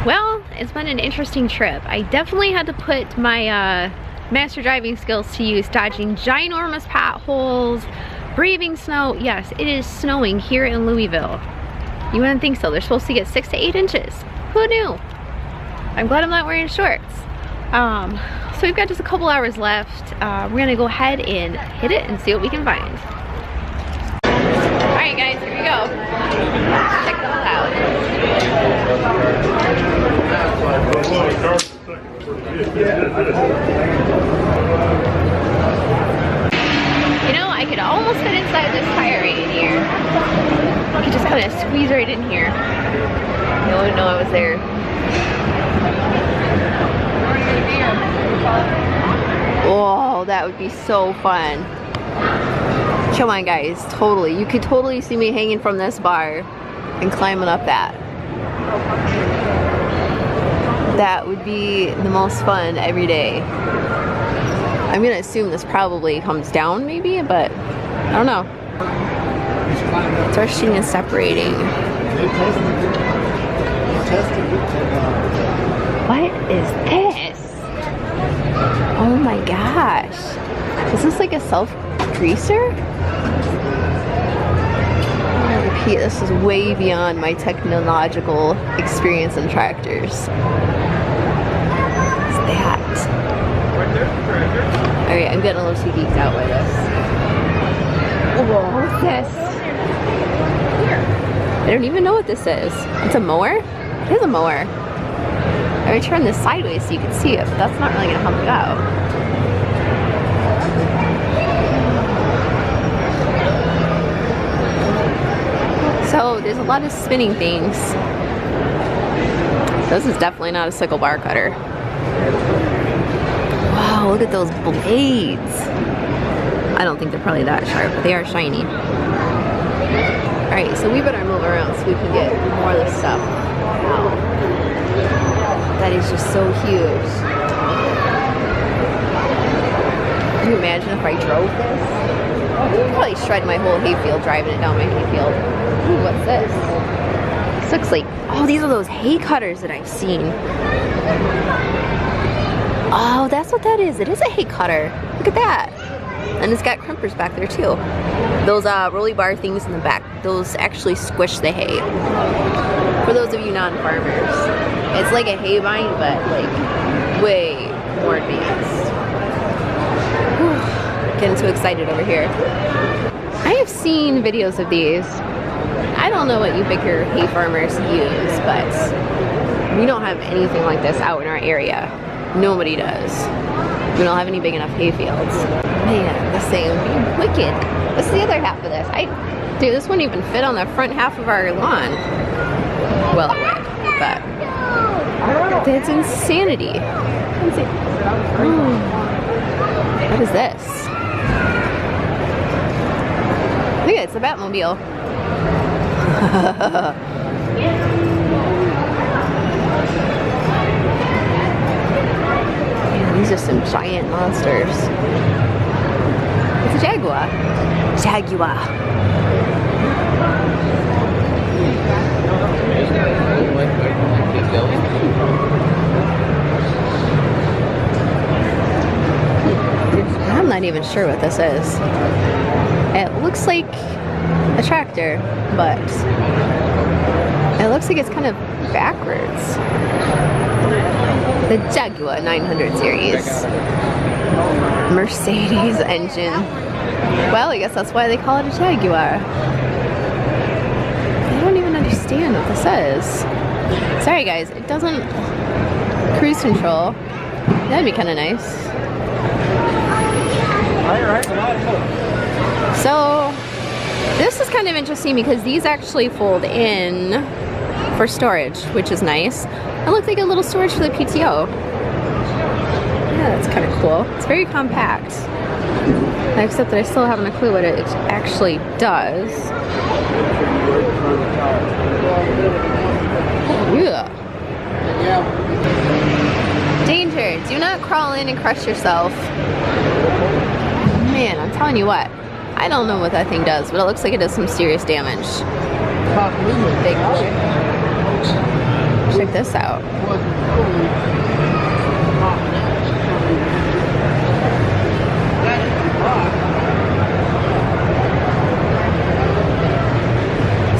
Well, it's been an interesting trip. I definitely had to put my master driving skills to use, dodging ginormous potholes, braving snow. Yes, it is snowing here in Louisville. You wouldn't think so. They're supposed to get 6 to 8 inches. Who knew? I'm glad I'm not wearing shorts. So we've got just a couple hours left. We're gonna go ahead and hit it and see what we can find. All right, guys, here we go. Check them out. You know, I could almost fit inside this tire right in here. I could just kind of squeeze right in here. No one would know I was there. Oh, that would be so fun. Come on, guys, totally. You could totally see me hanging from this bar and climbing up that. That would be the most fun every day. I'm gonna assume this probably comes down maybe, but I don't know. It's rushing and separating. What is this? Oh my gosh. Is this like a self-greaser? I repeat, this is way beyond my technological experience in tractors. What's that? Alright, I'm getting a little too geeked out by this. Whoa, what's this? I don't even know what this is. It's a mower? It is a mower. I would turn this sideways so you can see it, but that's not really gonna help you out. So there's a lot of spinning things. This is definitely not a sickle bar cutter. Wow, look at those blades. I don't think they're probably that sharp, but they are shiny. Alright, so we better move around so we can get more of this stuff. Wow. That is just so huge. Can you imagine if I drove this? I'd probably shred my whole hayfield driving it down my hayfield. Ooh, what's this? This looks like, oh, these are those hay cutters that I've seen. Oh, that's what that is. It is a hay cutter. Look at that. And it's got crimpers back there too. Those rolly bar things in the back, those actually squish the hay. For those of you non-farmers, it's like a hay vine, but like way more advanced. Whew. Getting too excited over here. I have seen videos of these. I don't know what you bigger hay farmers use, but we don't have anything like this out in our area. Nobody does. We don't have any big enough hay fields. Man, this thing would be wicked. What's the other half of this? Dude, this wouldn't even fit on the front half of our lawn. Well, it would, but that's insanity. What is this? Look at it, it's a Batmobile. Man, these are some giant monsters. It's a Jaguar. Jaguar. I'm not even sure what this is. It looks like a tractor, but it looks like it's kind of backwards. The Jaguar 900 series. Mercedes engine. Well, I guess that's why they call it a Jaguar. I don't even understand what this is. Sorry guys, it doesn't cruise control. That'd be kind of nice. So this is kind of interesting because these actually fold in for storage, which is nice. It looks like a little storage for the PTO. Yeah, that's kind of cool. It's very compact. Except that I still haven't a clue what it actually does. Yeah. Danger, do not crawl in and crush yourself. Man, I'm telling you what, I don't know what that thing does, but it looks like it does some serious damage. Big boy. Check check this out.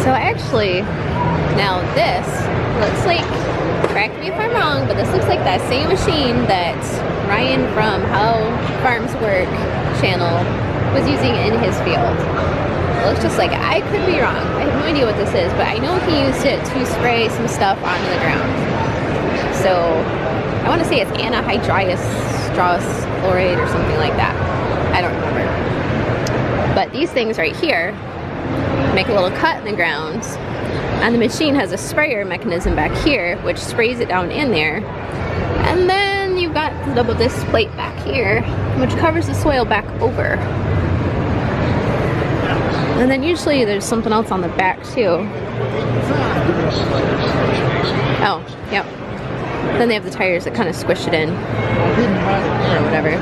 So actually, now this looks like, correct me if I'm wrong, but this looks like that same machine that Ryan from How Farms Work channel was using in his field. It looks just like it. I could be wrong. I have no idea what this is, but I know he used it to spray some stuff onto the ground. So I want to say it's anhydrous chloride or something like that. I don't remember. But these things right here make a little cut in the ground, and the machine has a sprayer mechanism back here which sprays it down in there, and then you've got the double disc plate back here which covers the soil back over, and then usually there's something else on the back too. Oh, yep. Then they have the tires that kind of squish it in or whatever.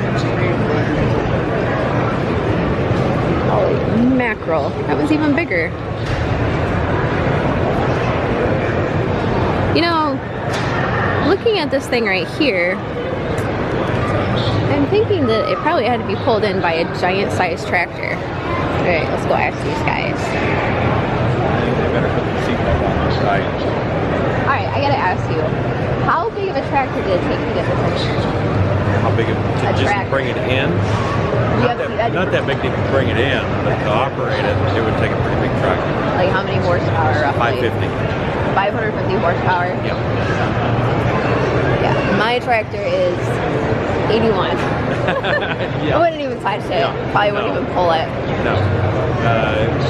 Holy mackerel, that was even bigger. You know, looking at this thing right here, I'm thinking that it probably had to be pulled in by a giant sized tractor. Alright, let's go ask these guys. They better put the seatbelt on their side. Alright, I gotta ask you, how big of a tractor did it take to get this in here? How big of to just tractor. bring it in? Not that big to bring it in, but to operate it, it would take a pretty big tractor. Like how many horsepower roughly? 550. 550 horsepower? Yeah. Yeah, my tractor is 81. Yeah. I wouldn't even touch it. Yeah. Probably wouldn't even pull it. No.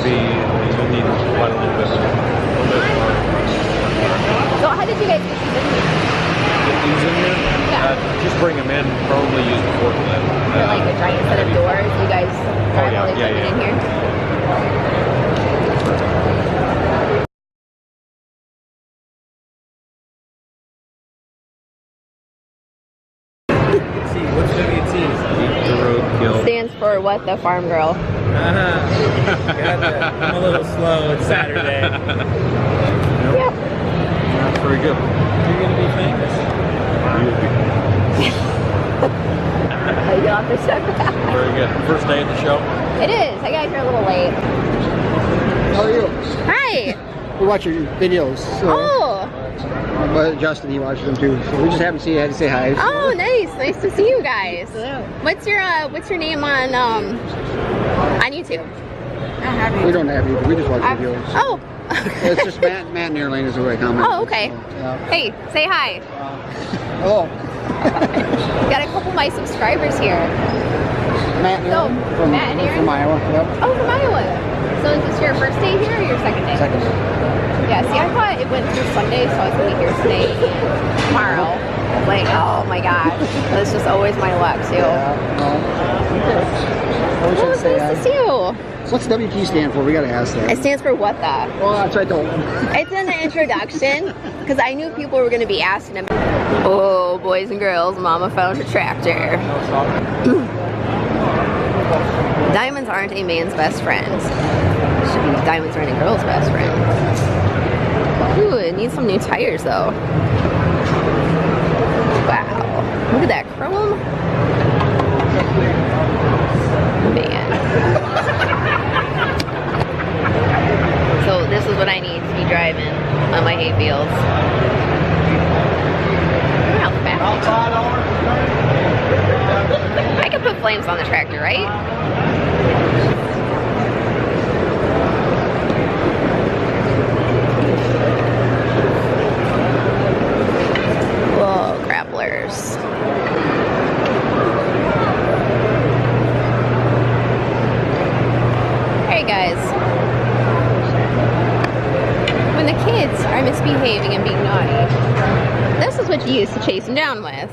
You'll need quite a little bit more. So how did you guys get these in here? Get these in here? Yeah. Just bring them in, probably use the forklift. For like a giant set of doors, you guys drive all the equipment in here? What's WT? The roadkill. Stands for what, the farm girl? I'm a little slow. It's Saturday. Yep. That's very good. You're gonna be famous. You'll have to check that. Very good. First day of the show? It is. I got here a little late. How are you? Hi. We watch your videos. So, Oh. but Justin, he watches them too. So we just happened to see you. Had to say hi. Oh, nice. Nice to see you guys. What's your name on YouTube? We don't have you. We just watch videos. Oh. It's just Matt and Airlane is the way I comment. Oh, okay. So, yeah. Hey, say hi. Oh, Got a couple of my subscribers here. Matt and So, Airlane from, Matt and Aaron? from Iowa. Yep. Oh, from Iowa. So is this your first day here or your second day? Second. Yeah, see, I thought it went through Sunday, so I was going to be here today and tomorrow. Like, oh my gosh. That's just always my luck, too. I wish Oh, I'd it's say nice to see you. What's WT stand for? We gotta ask that. It stands for what the? Well, that's what I told him. It's in the introduction, because I knew people were going to be asking him. Oh, boys and girls, Mama found a tractor. Diamonds aren't a man's best friend. Should be diamonds aren't a girl's best friend. Ooh, it needs some new tires though. Wow, look at that chrome. Man. So this is what I need to be driving on my hay fields. Look how fast. I could put flames on the tractor, right? Whoa, grapplers. Alright guys. When the kids are misbehaving and being naughty, this is what you use to chase them down with.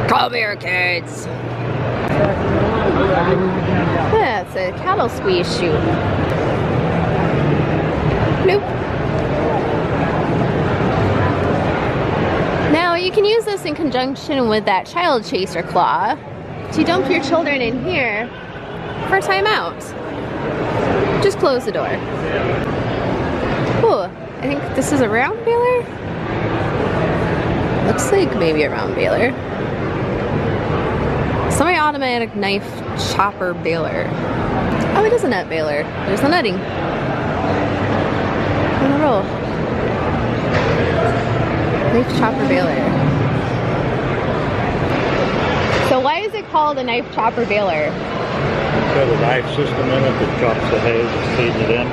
Come here, kids. Yeah, it's a cattle squeeze chute. Nope. Now you can use this in conjunction with that child chaser claw to dump your children in here for a timeout. Just close the door. Cool. I think this is a round baler. Looks like maybe a round baler. Semi-automatic knife chopper baler. Oh, it is a net baler. There's the netting. On the roll. Knife chopper baler. So why is it called a knife chopper baler? It's got a knife system in it that chops the hay and feeds it in.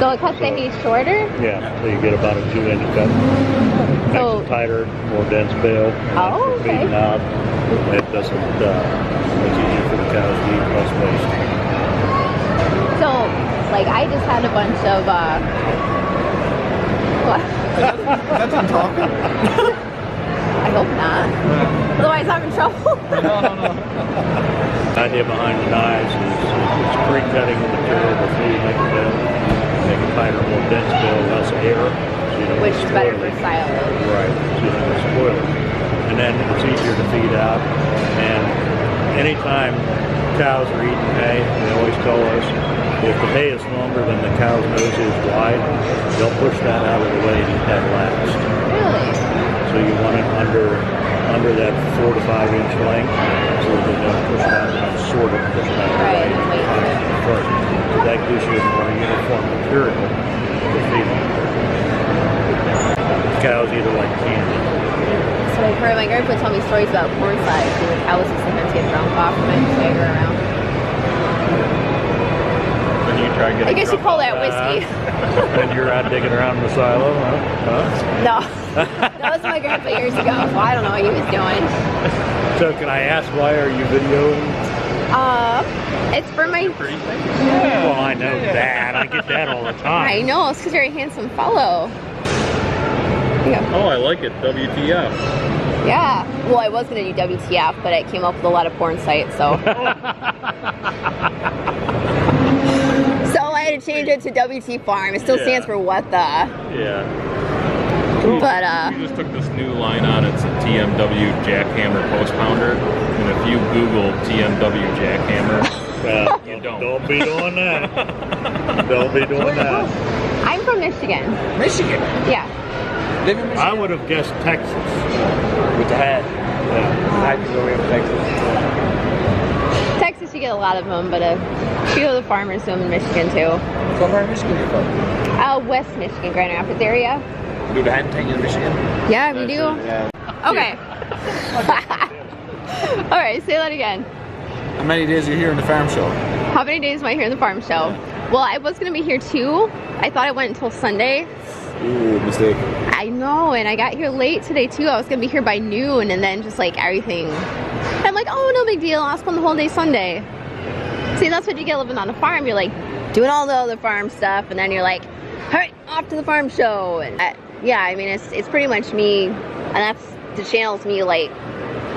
So it cuts the hay shorter? Yeah, so you get about a 2-inch cut. Makes it tighter, more dense bale. Oh, okay. Feeding out. It doesn't, it's easier for the cows to eat, less waste. So, like, I just had a bunch of, what? That's on talking. I hope not. Otherwise I'm in trouble. No. The idea behind the knives is it's pre-cutting the material before you make the bale. Make it tighter, more dense bale, less air. So you don't Which is better spoil for it. silage. Right, so you don't spoil it. And then it's easier to feed out. And anytime cows are eating hay, they always tell us if the hay is longer than the cow's nose is wide, they'll push that out of the way and eat that last. Really? So you want it under that 4 to 5 inch length, so that they don't push it out and sort of push it out of the way first. So that gives you a more uniform material to feed them. Cows either like candy. So I've heard my grandpa tell me stories about corn size, and the cows will sometimes get drunk off and then stagger around. When you try getting I guess you call that whiskey. And you're out digging around in the silo, huh? No. That was my grandpa years ago, so I don't know what he was doing. So can I ask, why are you videoing? It's for my... Well, I know that. I get that all the time. I know, it's because you're a handsome fellow. Yeah. Oh, I like it. WTF. Yeah. Well, I was going to do WTF, but it came up with a lot of porn sites, so... So I had to change it to WTFarm. It still stands for what the... Yeah. But, We just took this new line on. It's a TMW jackhammer post pounder. And if you Google TMW jackhammer, you don't. Don't be doing that. Don't be doing that. I'm from Michigan. Michigan. Yeah. Live in Michigan. I would have guessed Texas. With the hat. Yeah. I can go away with Texas. Texas, you get a lot of them, but a few of the farmers do them in Michigan, too. So far in Michigan you're from? West Michigan, Grand Rapids area. You do the hand thing in Michigan? Yeah, we do. Yeah. Okay. All right, say that again. How many days are you here in the farm show? How many days am I here in the farm show? Well, I was going to be here too. I thought it went until Sunday. Ooh, mistake. I know, and I got here late today too. I was going to be here by noon, and then just like everything. I'm like, oh, no big deal. I'll spend the whole day Sunday. See, that's what you get living on a farm. You're like doing all the other farm stuff, and then you're like, all right, off to the farm show. And yeah, I mean, it's pretty much me, and that's the channel's me. Like,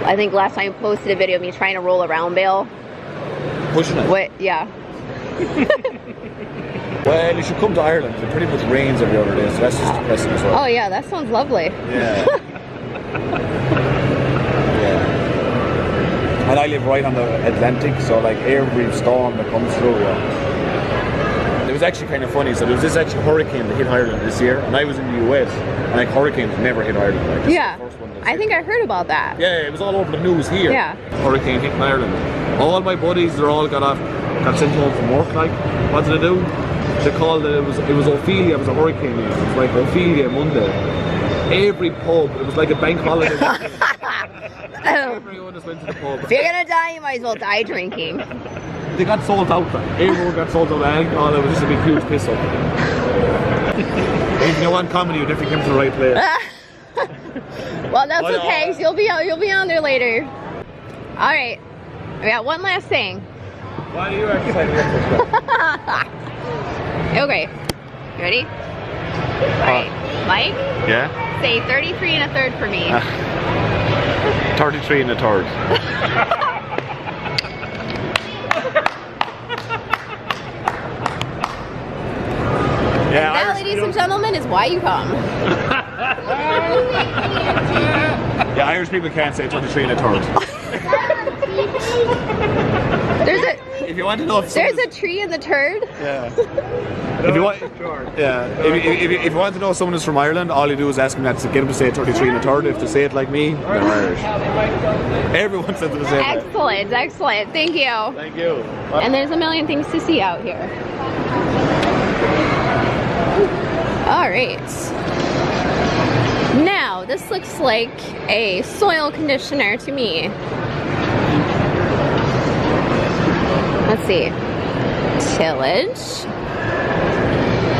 I think last time I posted a video of me trying to roll a round bale. Pushing it. What? Yeah. Well, you should come to Ireland. It pretty much rains every other day, so that's just depressing as well. Oh yeah, that sounds lovely. Yeah. Yeah. And I live right on the Atlantic, so like every storm that comes through, it was actually kind of funny. So there was this actually hurricane that hit Ireland this year, and I was in the US, and like hurricanes never hit Ireland. Like, this Yeah. is the first one that's I hit. think I heard about that. Yeah, it was all over the news here. Yeah. Hurricane hitting Ireland. All my buddies, they're all got sent home from work. Like, what did they do? They called it. It was Ophelia. It was a hurricane. It was like Ophelia Monday. Every pub. It was like a bank holiday. Everyone just went to the pub. If you're gonna die, you might as well die drinking. They got sold out. Everyone got sold out of alcohol. It was just a big, huge piss up. If you want comedy, you definitely come to the right place. Well, that's Oh, yeah. okay. You'll be on there later. All right. We got one last thing. Why do you exercise? Okay. You ready? All right. Mike, Yeah? say 33 and a third for me. 33 and a third. Yeah, That, ladies and gentlemen, is why you come. Yeah, Irish people can't say 23 and a third. There's a If you want to know if there's a tree in the turd. yeah. If you want, yeah. If you want to know someone is from Ireland, all you do is ask them that to get them to say 33 1/3. If they say it like me, they're Irish. Everyone says it the same way. Excellent, excellent. Thank you. Thank you. And there's a million things to see out here. All right. Now, this looks like a soil conditioner to me. Let's see. Tillage.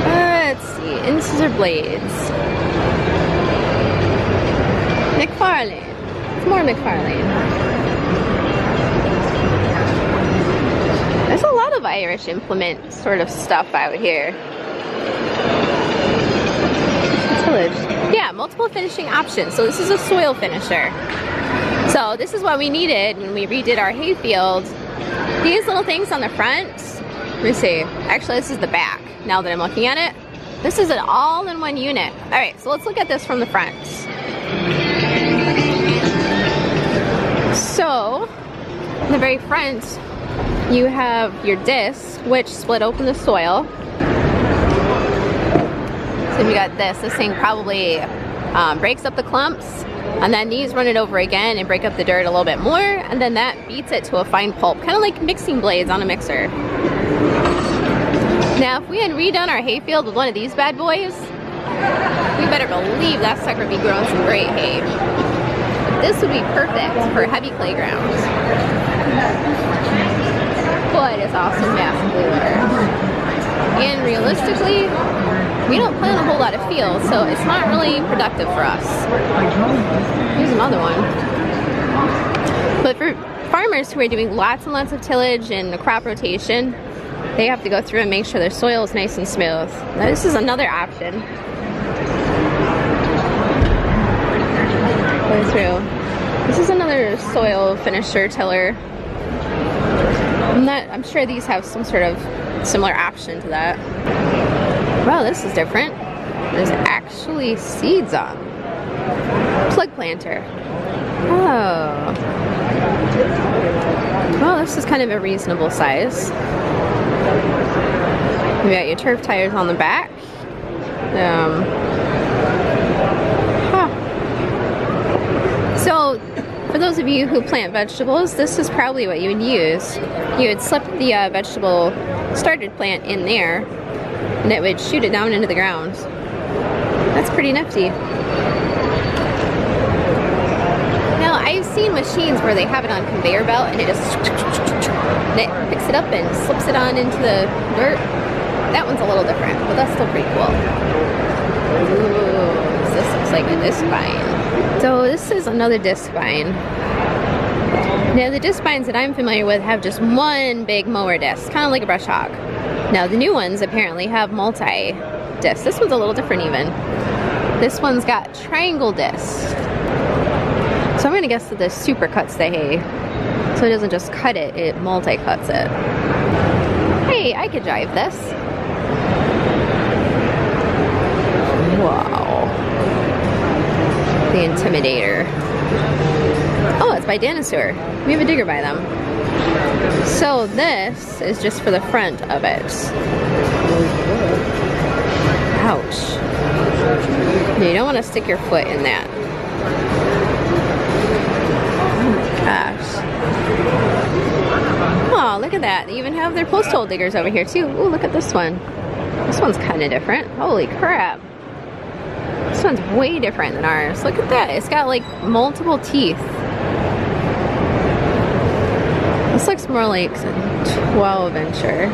Let's see. Incisor blades. McFarlane. It's more McFarlane. There's a lot of Irish implement sort of stuff out here. Tillage. Yeah, multiple finishing options. So this is a soil finisher. So this is what we needed when we redid our hayfield. These little things on the front. Let me see. Actually, this is the back. Now that I'm looking at it, this is an all-in-one unit. All right, so let's look at this from the front. So, in the very front, you have your disc, which split open the soil. So we got this. This thing probably breaks up the clumps, and then these run it over again and break up the dirt a little bit more, and then that beats it to a fine pulp, kind of like mixing blades on a mixer. Now, if we had redone our hayfield with one of these bad boys, we better believe that sucker would be growing some great hay. But this would be perfect for heavy clay grounds. But it's also massively large. And realistically, we don't plant a whole lot of fields, so it's not really productive for us. Here's another one. But for farmers who are doing lots and lots of tillage and the crop rotation, they have to go through and make sure their soil is nice and smooth. Now this is another option. Go through. This is another soil finisher tiller. I'm sure these have some sort of similar option to that. Wow, this is different. There's actually seeds on. Plug planter. Oh. Well, this is kind of a reasonable size. You got your turf tires on the back. So, for those of you who plant vegetables, this is probably what you would use. You would slip the vegetable started plant in there, and it would shoot it down into the ground. That's pretty nifty. Now, I've seen machines where they have it on conveyor belt, and it just and it picks it up and slips it on into the dirt. That one's a little different, but that's still pretty cool. Ooh, this looks like a disc vine. So this is another disc vine. Now the disc vines that I'm familiar with have just one big mower disc, kind of like a brush hog. Now the new ones apparently have multi-discs. This one's a little different even. This one's got triangle discs. So I'm gonna guess that this super cuts the hay. So it doesn't just cut it, it multi-cuts it. Hey, I could drive this. Wow. The Intimidator. Oh, it's by Dinosaur. We have a digger by them. So this is just for the front of it. Ouch. You don't want to stick your foot in that. Oh my gosh. Oh, look at that. They even have their post hole diggers over here too. Ooh, look at this one. This one's kind of different. Holy crap. This one's way different than ours. Look at that. It's got like multiple teeth. This looks more like a 12-incher.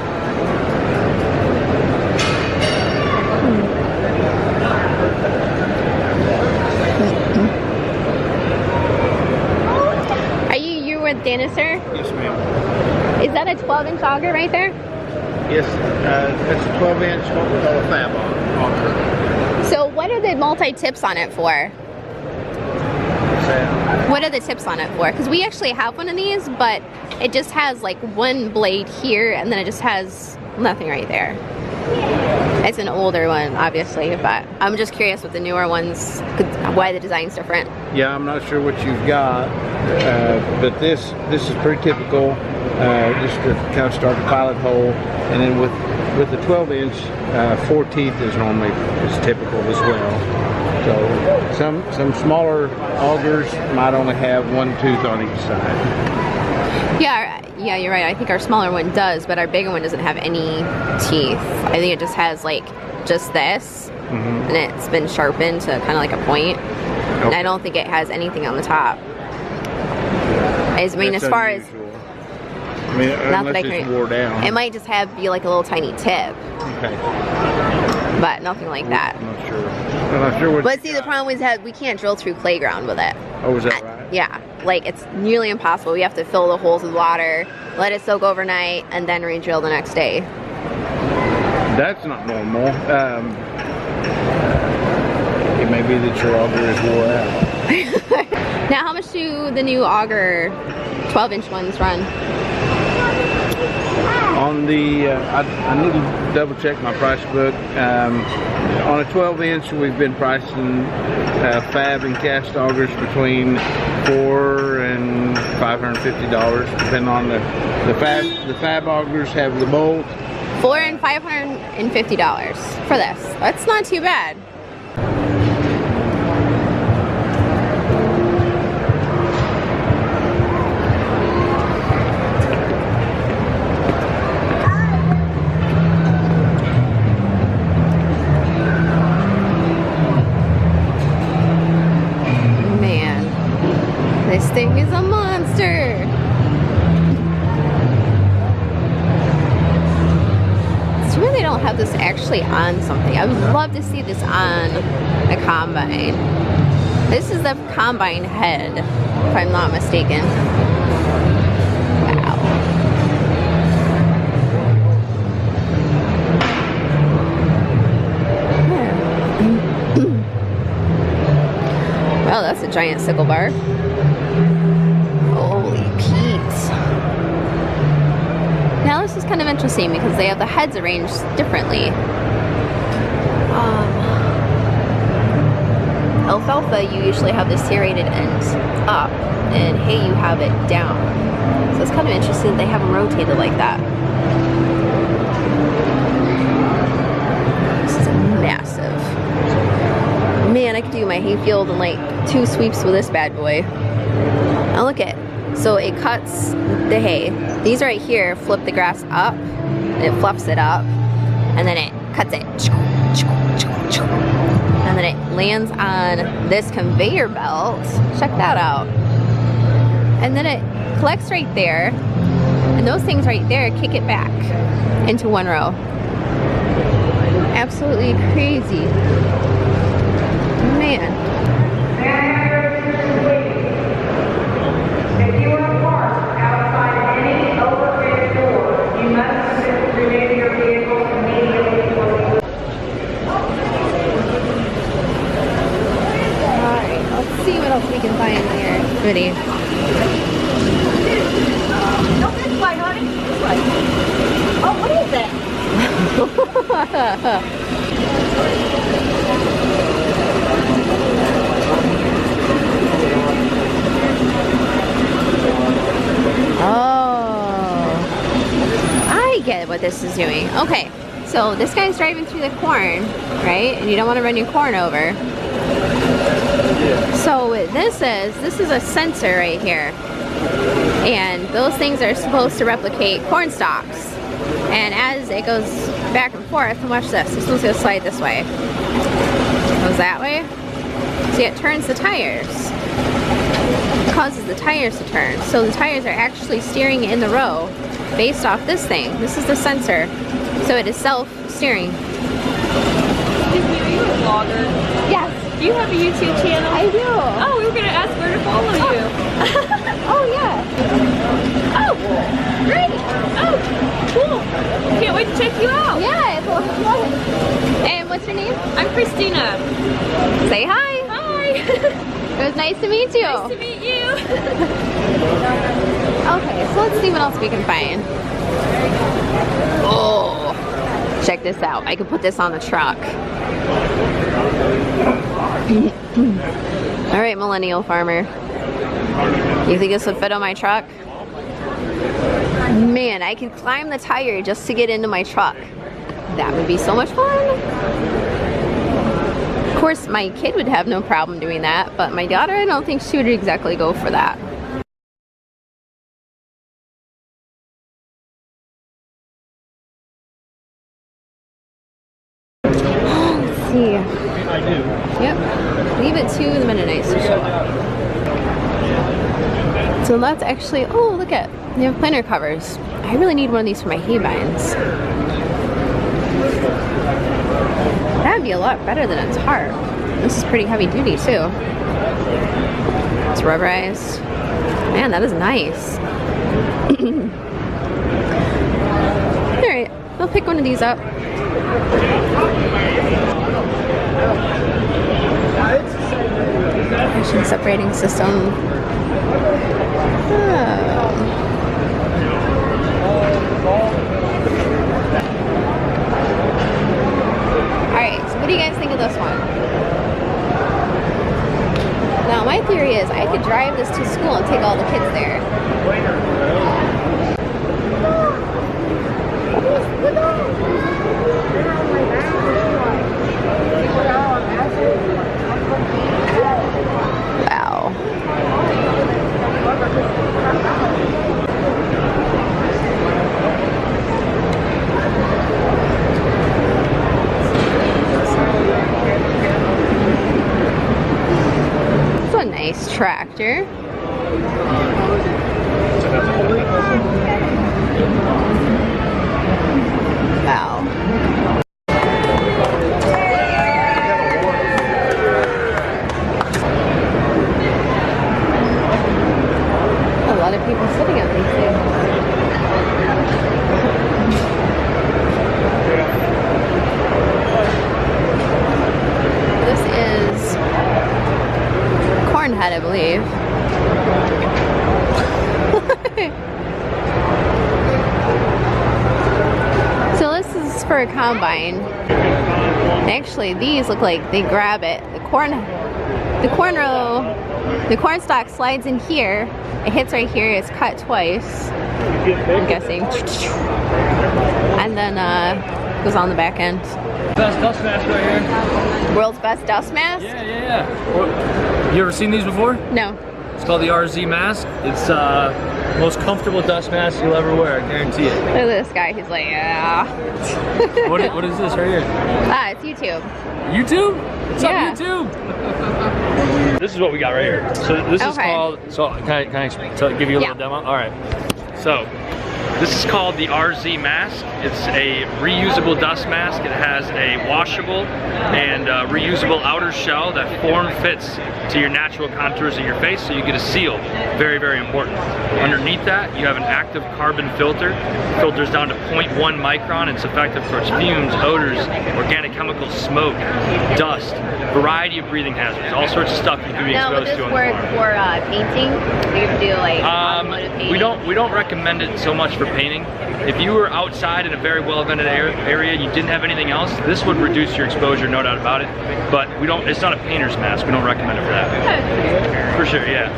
Are you with Dinosaur? Yes, ma'am. Is that a 12-inch auger right there? Yes, that's a 12-inch, what we call a fab auger. So what are the multi-tips on it for? What's that? What are the tips on it for? Because we actually have one of these, but it just has like one blade here, and then it just has nothing right there. It's an older one, obviously, but I'm just curious with the newer ones, why the design's different. Yeah, I'm not sure what you've got, but this is pretty typical. Just to kind of start the pilot hole, and then with with the 12-inch, 4 teeth is normally typical as well. So some smaller augers might only have 1 tooth on each side. Yeah, you're right. I think our smaller one does, but our bigger one doesn't have any teeth. I think it just has like just this, and it's been sharpened to kind of like a point. And I don't think it has anything on the top. I mean, That's as far as unusual. I mean, unless it's wore down. it might just be like a little tiny tip, Okay. but nothing like that. I'm not sure. I'm not sure what. But see, the problem is that we can't drill through playground with it. Oh, is that right? Yeah, like it's nearly impossible. We have to fill the holes with water, let it soak overnight, and then re-drill the next day. That's not normal. It may be that your auger is wore out. Now, how much do the new auger 12-inch ones run? On the, I need to double check my price book. On a 12-inch, we've been pricing fab and cast augers between $400 and $550, depending on the fab. The fab augers have the bolt. $400 and $550 for this. That's not too bad. This thing is a monster. It's really don't have this actually on something. I would love to see this on a combine. This is the combine head, if I'm not mistaken. Wow. Well, that's a giant sickle bar. Holy Pete. Now this is kind of interesting because they have the heads arranged differently. Alfalfa, you usually have the serrated ends up, and hay, you have it down. So it's kind of interesting that they have them rotated like that. This is massive. Man, I could do my hay field in like 2 sweeps with this bad boy. Now look at it. So it cuts the hay. These right here flip the grass up, and it fluffs it up, and then it cuts it. And then it lands on this conveyor belt. Check that out. And then it collects right there, and those things right there kick it back into 1 row. Absolutely crazy. Man. If you are parked outside any overhead door, you must remove your vehicle immediately. Alright, let's see what else we can find here. Pretty. No, this way, honey. This way. Oh, what is that? Oh, I get what this is doing. Okay, so this guy's driving through the corn, right? And you don't want to run your corn over. So what this is a sensor right here. And those things are supposed to replicate corn stalks. And as it goes back and forth, and watch this one's going to slide this way. Goes that way. See, it turns the tires. Causes the tires to turn. So the tires are actually steering in the row based off this thing. This is the sensor. So it is self-steering. Excuse me, are you a vlogger? Yes. Do you have a YouTube channel? I do. Oh, we were going to ask where to follow you. Oh, yeah. Oh, great. Oh, cool. Can't wait to check you out. Yeah, it's a lot of fun. And what's your name? I'm Christina. Say hi. Hi. It was nice to meet you. Nice to meet you. Okay, so let's see what else we can find. Oh, check this out. I could put this on the truck. All right, millennial farmer. You think this would fit on my truck? Man, I could climb the tire just to get into my truck. That would be so much fun. Of course, my kid would have no problem doing that, but my daughter, I don't think she would exactly go for that. Let's see. Yep. Leave it to the Mennonites to show up. So that's actually, oh, look at, they have planter covers. I really need one of these for my hay binds. That would be a lot better than a tarp. This is pretty heavy duty too. It's rubberized. Man, that is nice. Alright, I'll pick one of these up. Action separating system. Alright, so what do you guys think of this one? Now my theory is I could drive this to school and take all the kids there. Wow. It's a nice tractor. Wow. A lot of people sitting on these things. This is Cornhead, I believe. So this is for a combine. Actually, these look like they grab it. The corn stalk slides in here. It hits right here. It's cut twice, I'm guessing. And then goes on the back end. Best dust mask right here. World's best dust mask? Yeah. You ever seen these before? No. It's called the RZ mask. It's most comfortable dust mask you'll ever wear, I guarantee it. Look at this guy. He's like, yeah. What is this right here? Ah, it's YouTube. YouTube? What's Yeah. up, YouTube? This is what we got right here. So this is Okay. called, so can I give you a little demo? All right. So this is called the RZ mask. It's a reusable dust mask. It has a washable and reusable outer shell that form fits to your natural contours of your face, so you get a seal. Very, very important. Underneath that, you have an active carbon filter. It filters down to 0.1 micron. It's effective towards fumes, odors, organic chemicals, smoke, dust, variety of breathing hazards, all sorts of stuff you can be Now, would exposed this to on the work farm. for painting? You could do like automotive painting? We don't recommend it so much for painting. If you were outside in a very well vented area, you didn't have anything else, this would reduce your exposure, no doubt about it. But it's not a painter's mask. We don't recommend it for that. For sure, yeah.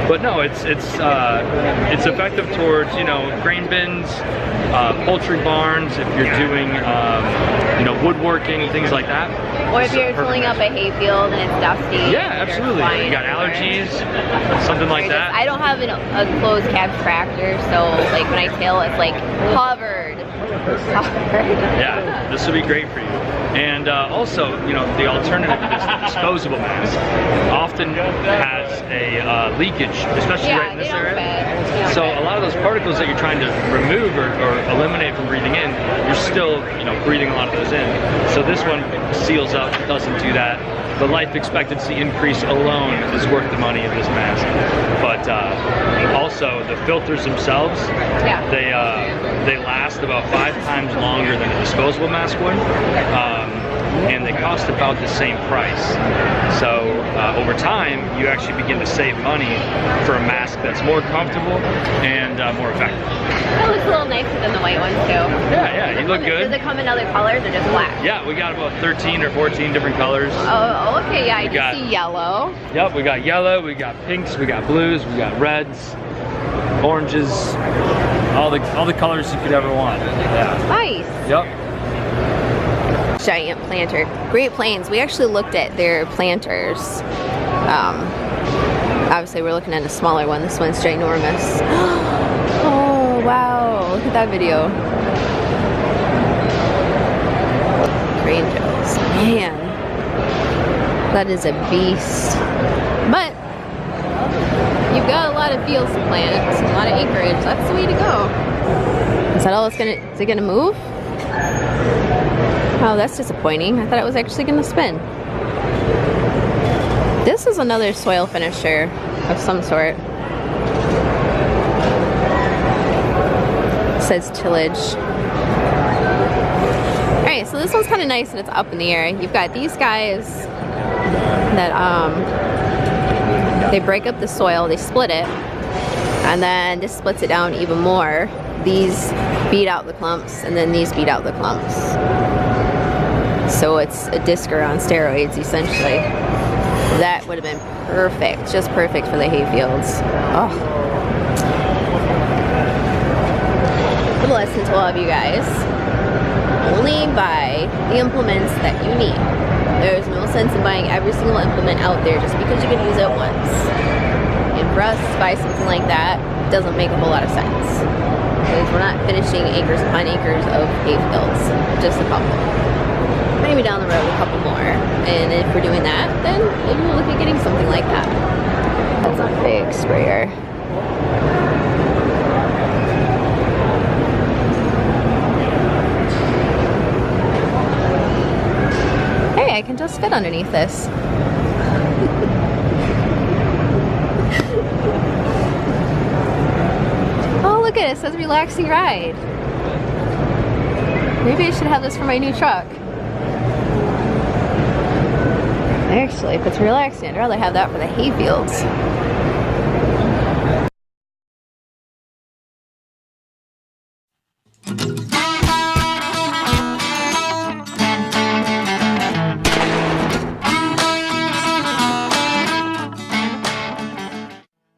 But no, it's effective towards, you know, grain bins, poultry barns. If you're doing you know, woodworking, things like that. Or if you're filling up a hay field and it's dusty. Yeah, absolutely. You got allergies, something like that. I don't have a closed cab tractor, so like when I till, it's like covered. Yeah, this will be great for you. And also, you know, the alternative to this disposable mask often has a leakage, especially right in this area. So a lot of those particles that you're trying to remove or eliminate from breathing in, you're still, you know, breathing a lot of those in. So this one seals up, doesn't do that. The life expectancy increase alone is worth the money of this mask. But also the filters themselves, they last about 5 times longer than a disposable mask would. And they cost about the same price. So over time, you actually begin to save money for a mask that's more comfortable and more effective. That looks a little nicer than the white one too. Yeah, you look good. Does it come in other colors or just black? Yeah, we got about 13 or 14 different colors. Oh, okay, yeah, I do see yellow. Yep, we got yellow, we got pinks, we got blues, we got reds, oranges, all the colors you could ever want. Yeah. Nice. Yep. giant planter. Great Plains, we actually looked at their planters. Obviously we're looking at a smaller one. This one's ginormous. Oh wow, look at that video. Granges, man, that is a beast. But you've got a lot of fields to plant, a lot of acreage. That's the way to go. Is that all it's gonna, is it gonna move? Oh, that's disappointing. I thought it was actually gonna spin. This is another soil finisher of some sort. It says Tillage. Alright, so this one's kind of nice and it's up in the air. You've got these guys that they break up the soil, they split it, and then this splits it down even more. These beat out the clumps, and then these beat out the clumps. So it's a discer on steroids, essentially. That would have been perfect, just perfect for the hay fields. Oh. The lesson to all of you guys: only buy the implements that you need. There's no sense in buying every single implement out there just because you can use it once. And for us to buy something like that doesn't make a whole lot of sense, because we're not finishing acres upon acres of hay fields, just a couple. Maybe down the road a couple more, and if we're doing that, then maybe we'll look at getting something like that. That's a big sprayer. Hey, I can just fit underneath this. Oh, look at it, it says relaxing ride. Maybe I should have this for my new truck. Actually, if it's relaxing, I'd rather have that for the hay fields.